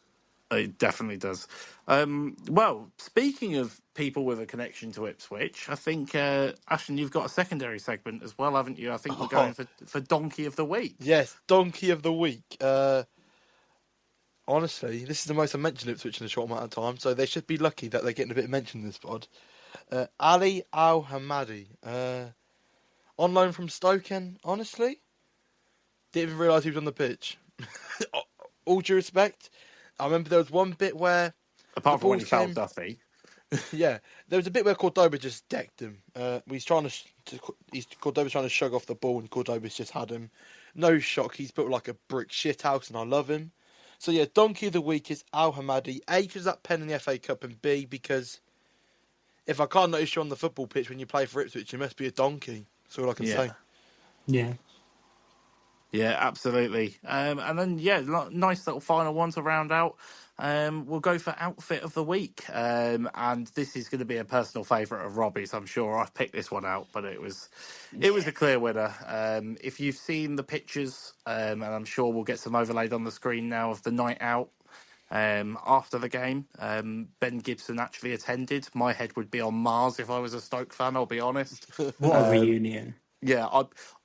It definitely does. Well, speaking of people with a connection to Ipswich, I think, Ashton, you've got a secondary segment as well, haven't you? I think we're going for Donkey of the Week. Yes, Donkey of the Week. Honestly, this is the most I mentioned Ipswich in a short amount of time, so they should be lucky that they're getting a bit of mention in this pod. Ali Al-Hamadi, on loan from Stoke, and honestly, didn't even realise he was on the pitch. All due respect, I remember there was one bit where... Apart from when he fouled Duffy. Yeah, there was a bit where Cordoba just decked him. Cordoba's trying to shug off the ball, and Cordoba's just had him. No shock, he's built like a brick shithouse, and I love him. So yeah, Donkey of the Week is Al-Hamadi. A, because that pen in the FA Cup, and B, because if I can't notice you on the football pitch when you play for Ipswich, you must be a donkey. That's all I can say. Yeah. Yeah, absolutely. And then, nice little final one to round out. We'll go for Outfit of the Week. And this is going to be a personal favourite of Robbie's, I'm sure. I've picked this one out, but it was a clear winner. If you've seen the pictures, and I'm sure we'll get some overlaid on the screen now of the night out after the game, Ben Gibson actually attended. My head would be on Mars if I was a Stoke fan, I'll be honest. What a reunion. Yeah,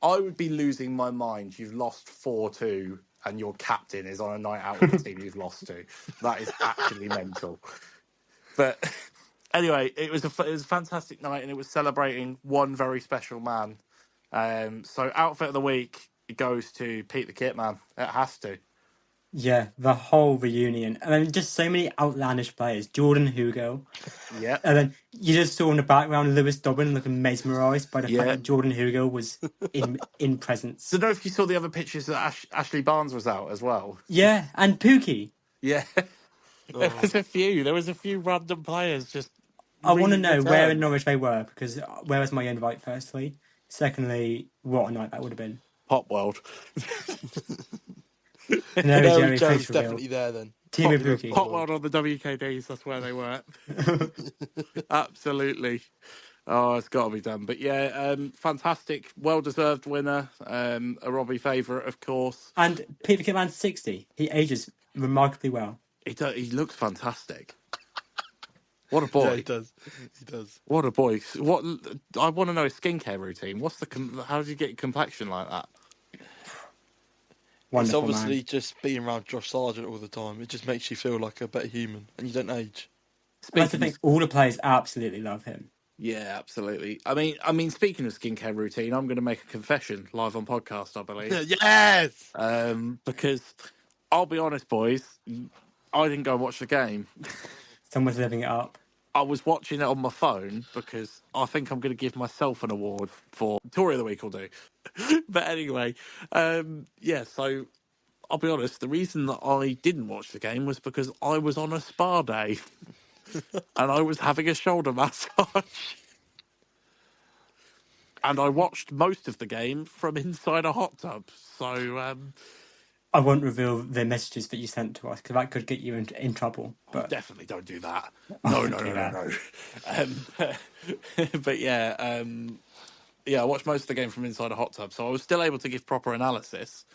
I would be losing my mind. You've lost 4-2 and your captain is on a night out with the team you've lost to. That is actually mental. But anyway, it was a fantastic night, and it was celebrating one very special man. So Outfit of the Week goes to Pete the Kit Man. It has to. Yeah, the whole reunion. And then just so many outlandish players. Jordan Hugo. Yeah. And then you just saw in the background Lewis Dobbin looking mesmerised by the fact that Jordan Hugo was in presence. So, I don't know if you saw the other pictures that Ashley Barnes was out as well. Yeah, and Pookie. Yeah. There was a few random players just... I want to know where in Norwich they were, because where was my invite, firstly? Secondly, what a night that would have been. Pop World. Joe's definitely there then. Team of Pookie. Pop World on the WKDs, that's where they were. Absolutely. Oh, it's got to be done. But yeah, fantastic, well-deserved winner. A Robbie favourite, of course. And Peter Kitman's 60. He ages remarkably well. He looks fantastic. What a boy. Yeah, he does. What a boy. I want to know his skincare routine. How does he get complexion like that? Wonderful, it's obviously man. just being around Josh Sargent all the time. It just makes you feel like a better human, and you don't age. I think all the players absolutely love him. Yeah, absolutely. I mean, speaking of skincare routine, I'm going to make a confession live on podcast, I believe. Yes! Because I'll be honest, boys, I didn't go and watch the game. Someone's living it up. I was watching it on my phone because I think I'm going to give myself an award for Tory of the Week will do. But anyway, so I'll be honest, the reason that I didn't watch the game was because I was on a spa day and I was having a shoulder massage. And I watched most of the game from inside a hot tub. So... I won't reveal the messages that you sent to us, because that could get you in trouble. But definitely don't do that. No. But yeah, I watched most of the game from inside a hot tub, so I was still able to give proper analysis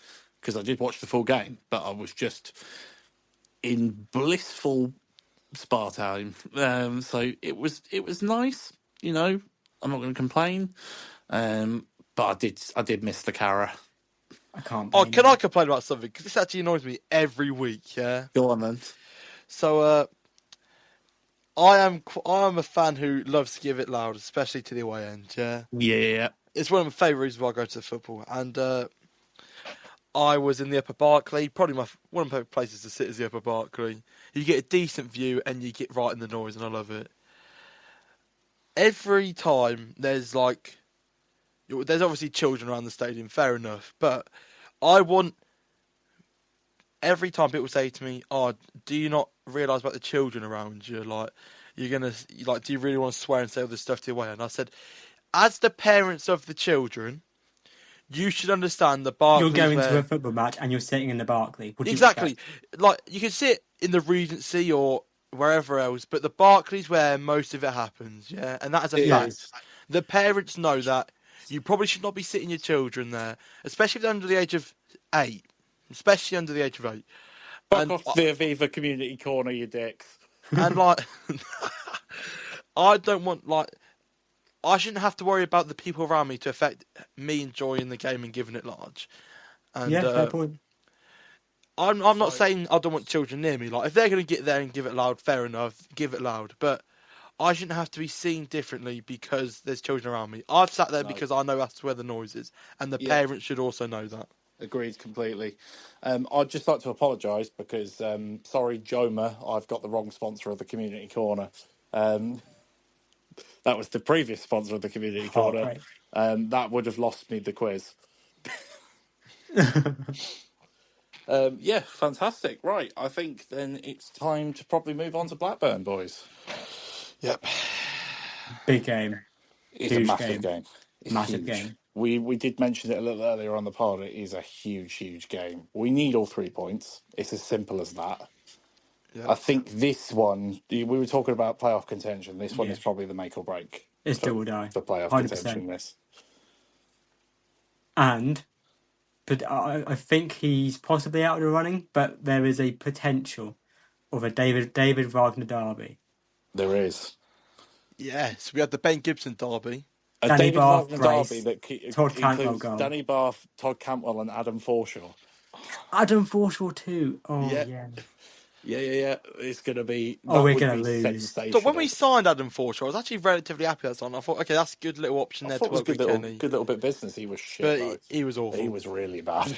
because I did watch the full game, but I was just in blissful spa time. So it was nice. I'm not going to complain. But I did miss the Cara. I can't. Oh, blame can you. I complain about something? Because this actually annoys me every week. Yeah. Go on then. So I am a fan who loves to give it loud, especially to the away end. Yeah. Yeah. It's one of my favourite reasons why I go to the football. And I was in the Upper Barclay. Probably one of my favourite places to sit is the Upper Barclay. You get a decent view and you get right in the noise, and I love it. Every time there's obviously children around the stadium, fair enough. But I want, every time people say to me, "Oh, do you not realise about the children around you? Like, do you really want to swear and say all this stuff to your way?" And I said, as the parents of the children, you should understand the You're Barclays going to where a football match and you're sitting in the Barclay. What do you exactly, expect? like you can sit in the Regency or wherever else, but the Barclays where most of it happens, yeah, and that is a It fact. is. The parents know that you probably should not be sitting your children there, especially if they're under the age of 8. Especially under the age of 8. Fuck And off to the Aviva community corner, you dicks. and like I don't want I shouldn't have to worry about the people around me to affect me enjoying the game and giving it large. And Yeah, fair point. I'm not saying I don't want children near me. Like, if they're going to get there and give it loud, fair enough, give it loud. But I shouldn't have to be seen differently because there's children around me. I've sat there No. because I know that's where the noise is, and the Yeah. parents should also know that. Agreed completely. I'd just like to apologise because, sorry, Joma, I've got the wrong sponsor of the community corner. That was the previous sponsor of the community corner. Heartbreak. That would have lost me the quiz. Yeah, fantastic. Right, I think then it's time to probably move on to Blackburn, boys. Yep. Big game. It's Huge a massive game. It's Massive huge. game. We did mention it a little earlier on the pod. It is a huge game. We need all 3 points. It's as simple as that. Yep. I think this one, we were talking about playoff contention. This one Yeah. is probably the make or break. It's do or die. For playoff 100%. contention, this. But I think he's possibly out of the running, but there is a potential of a David Wagner derby. There is. Yes, we had the Ben Gibson derby. A Danny David Bath Wagner brace, derby that Todd Cantwell includes goal. Danny Bath, Todd Cantwell and Adam Forshaw. Adam Forshaw too. Oh, Yeah. yeah. Yeah. It's going to be... we're going to lose. sensational. So when we signed Adam Forshaw, I was actually relatively happy that time. I thought, okay, that's a good little option there to it was work with Kenny. good little bit of business. He was shit, But though. he was awful. He was really bad.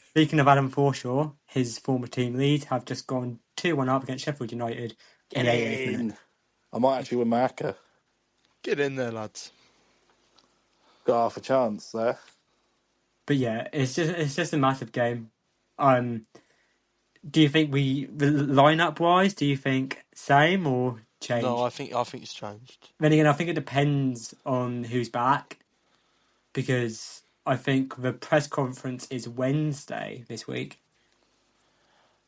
Speaking of Adam Forshaw, his former team Leeds have just gone 2-1 up against Sheffield United in the 88th minute. I might actually win my ACCA. Get in there, lads. Got half a chance there. But yeah, it's just a massive game. Do you think the lineup wise, do you think same or change? No, I think it's changed. Then again, I think it depends on who's back, because I think the press conference is Wednesday this week,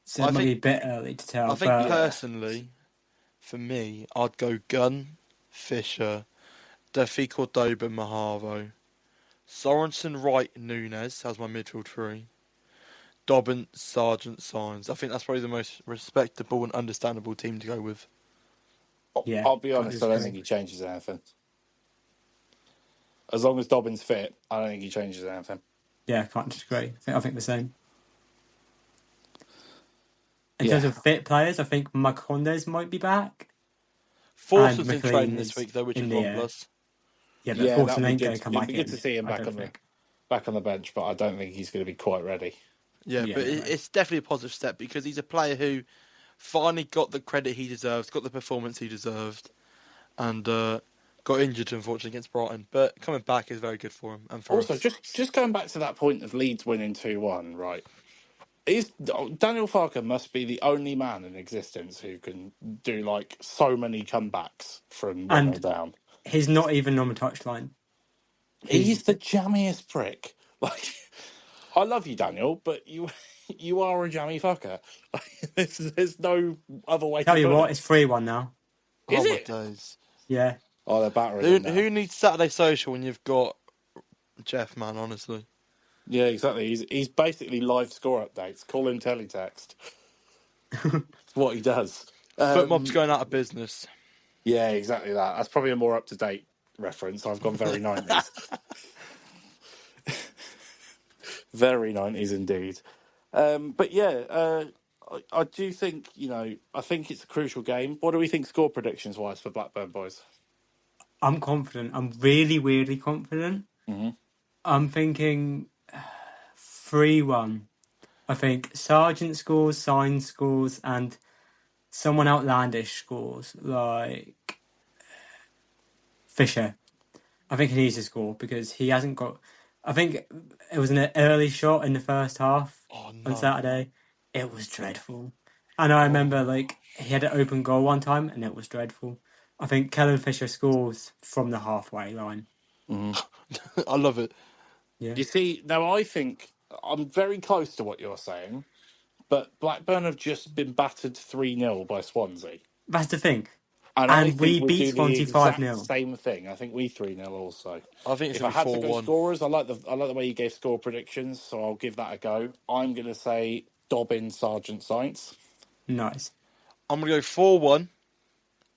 so it might be a bit early to tell. I think personally, for me, I'd go Gunn, Fisher, Duffy, Cordoba, Mahavo, Sorensen, Wright, Nunes as my midfield 3. Dobbin, Sargent, Signs. I think that's probably the most respectable and understandable team to go with. Yeah, I'll be honest, I don't think he changes anything. As long as Dobbin's fit, I don't think he changes anything. Yeah, can't disagree. I think the same. In terms of fit players, I think Macondes might be back. Forson's in training this week, though, which is one plus. Yeah, but Forson ain't going to come back in. It'd be good to see him back on the bench, but I don't think he's going to be quite ready. Yeah, but it's definitely a positive step because he's a player who finally got the credit he deserves, got the performance he deserved, and got injured, unfortunately, against Brighton. But coming back is very good for him and for also, us. just going back to that point of Leeds winning 2-1, right? Daniel Farker must be the only man in existence who can do like so many comebacks from when they're down. He's not even on the touchline. He's the jammiest prick. Like, I love you, Daniel, but you are a jammy fucker. There's no other way. Tell to you put what, it. it's 3-1 now. Is my it? days. Yeah. Oh, they're battering him now. Who needs Saturday Social when you've got Jeff, man, honestly. Yeah, exactly. He's basically live score updates. Call him teletext. It's what he does. Footmob's going out of business. Yeah, exactly that. That's probably a more up to date reference. I've gone very 90s. Very 90s indeed. But yeah, I do think, I think it's a crucial game. What do we think score predictions wise for Blackburn boys? I'm confident. I'm really, really confident. Mm-hmm. I'm thinking 3-1. I think Sargent scores, Sign scores, and someone outlandish scores, like Fisher. I think he needs to score because he hasn't got. I think it was an early shot in the first half Oh, on no. Saturday. It was dreadful. And I remember, he had an open goal one time and it was dreadful. I think Kellen Fisher scores from the halfway line. Mm-hmm. I love it. Yeah. You see, now I think I'm very close to what you're saying, but Blackburn have just been battered 3-0 by Swansea. That's the thing. And I And we think we beat do the Swansea exact 5-0. same thing. I think we 3-0 also. I think it's If I going to had be to go 4-1. scorers, I like the way you gave score predictions, so I'll give that a go. I'm going to say Dobbin, Sargent, Saints. Nice. I'm going to go 4-1.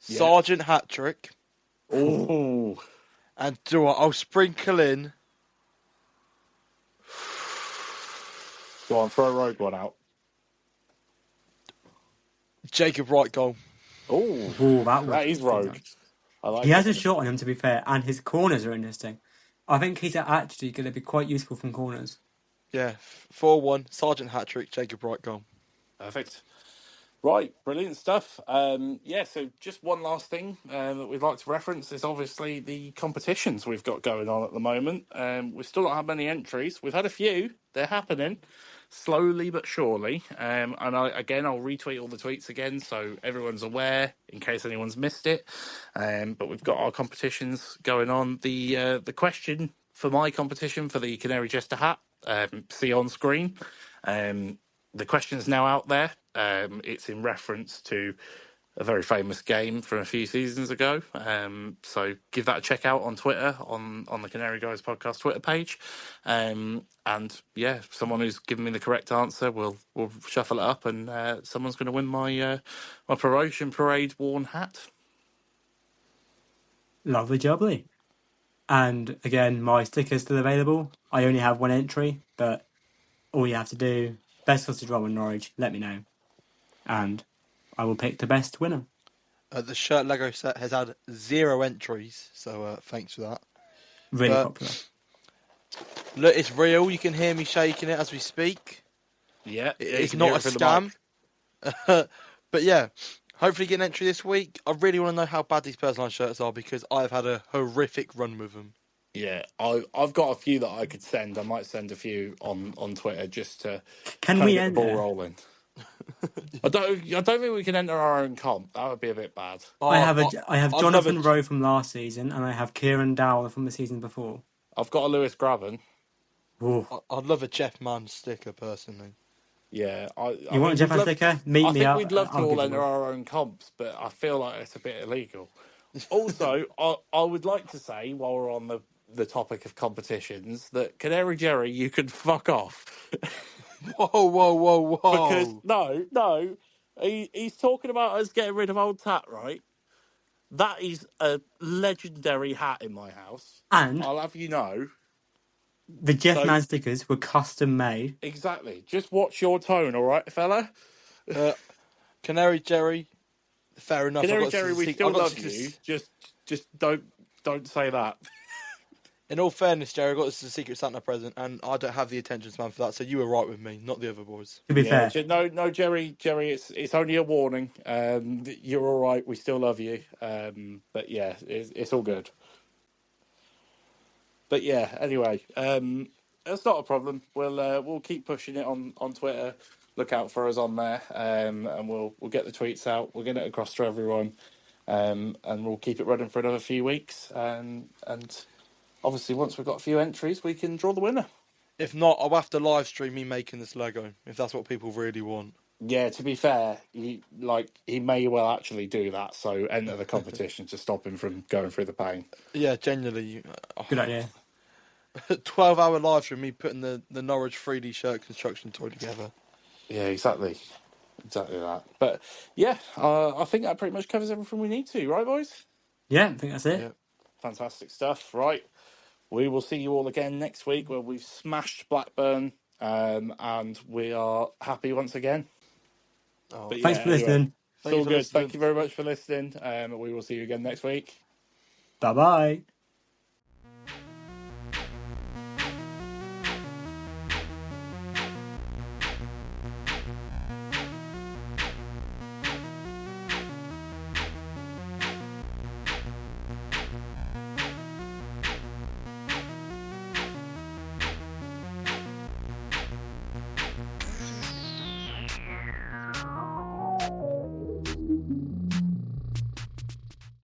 Yeah. Sargent hat-trick. Oh, And I'll sprinkle in. go on, throw a rogue one out. Jacob Wright goal. Oh, that that is rogue. I like He has a it. shot on him, to be fair, and his corners are interesting. I think he's actually going to be quite useful from corners. Yeah, 4-1. Sargent hat-trick, Jacob Wright goal. Perfect. Right, brilliant stuff. So just one last thing that we'd like to reference is obviously the competitions we've got going on at the moment. We've still not had many entries. We've had a few. They're happening slowly but surely. And I'll retweet all the tweets again so everyone's aware in case anyone's missed it. But we've got our competitions going on. The question for my competition for the Canary Jester hat, see on screen. The question's now out there. It's in reference to a very famous game from a few seasons ago. So give that a check out on Twitter, on the Canary Guys podcast Twitter page. And yeah, someone who's given me the correct answer, we'll shuffle it up, and someone's going to win my promotion parade worn hat. Lovely jubbly. And again, my sticker's still available. I only have one entry, but all you have to do, best sausage roll in Norwich, let me know. And I will pick the best winner. The shirt Lego set has had 0 entries, so thanks for that. Really popular. Look, it's real. You can hear me shaking it as we speak. Yeah, it's not a scam. But yeah, hopefully get an entry this week. I really want to know how bad these personalised shirts are because I've had a horrific run with them. Yeah, I've got a few that I could send. I might send a few on Twitter just to Can we get the ball enter? rolling. I don't think we can enter our own comp. That would be a bit bad. I have Jonathan Rowe from last season, and I have Kieran Dowell from the season before. I've got a Lewis Graven. I'd love a Jeff Mann sticker personally. Yeah, you want a Jeff Mann sticker? Meet me out. I think we'd love to all enter our own comps, but I feel like it's a bit illegal. Also, I would like to say, while we're on the topic of competitions, that Canary Jerry, you can fuck off. Whoa. Because, no, he's talking about us getting rid of old Tat, right? That is a legendary hat in my house. And I'll have you know. The Jeff Mann stickers were custom made. Exactly. Just watch your tone, all right, fella? Canary Jerry, fair enough. Canary Jerry, we still love you. Just don't say that. In all fairness, Jerry, I got this as a Secret Santa present, and I don't have the attention span for that, so you were right with me, not the other boys. To be fair. No, Jerry, it's only a warning. You're all right. We still love you. But yeah, it's all good. But yeah, anyway, that's not a problem. We'll keep pushing it on Twitter. Look out for us on there, and we'll get the tweets out. We'll get it across to everyone, and we'll keep it running for another few weeks. And obviously, once we've got a few entries, we can draw the winner. If not, I'll have to live stream me making this Lego, if that's what people really want. Yeah, to be fair, he may well actually do that, so enter the competition to stop him from going through the pain. Yeah, genuinely. Good idea. 12-hour live stream, me putting the Norwich 3D shirt construction toy together. Yeah, exactly that. But yeah, I think that pretty much covers everything we need to, right, boys? Yeah, I think that's it. Yeah. Fantastic stuff. Right, we will see you all again next week where we've smashed Blackburn, and we are happy once again. Oh, But Thanks yeah, for anyway, listening. it's all good. Thank you very much for listening. We will see you again next week. Bye bye.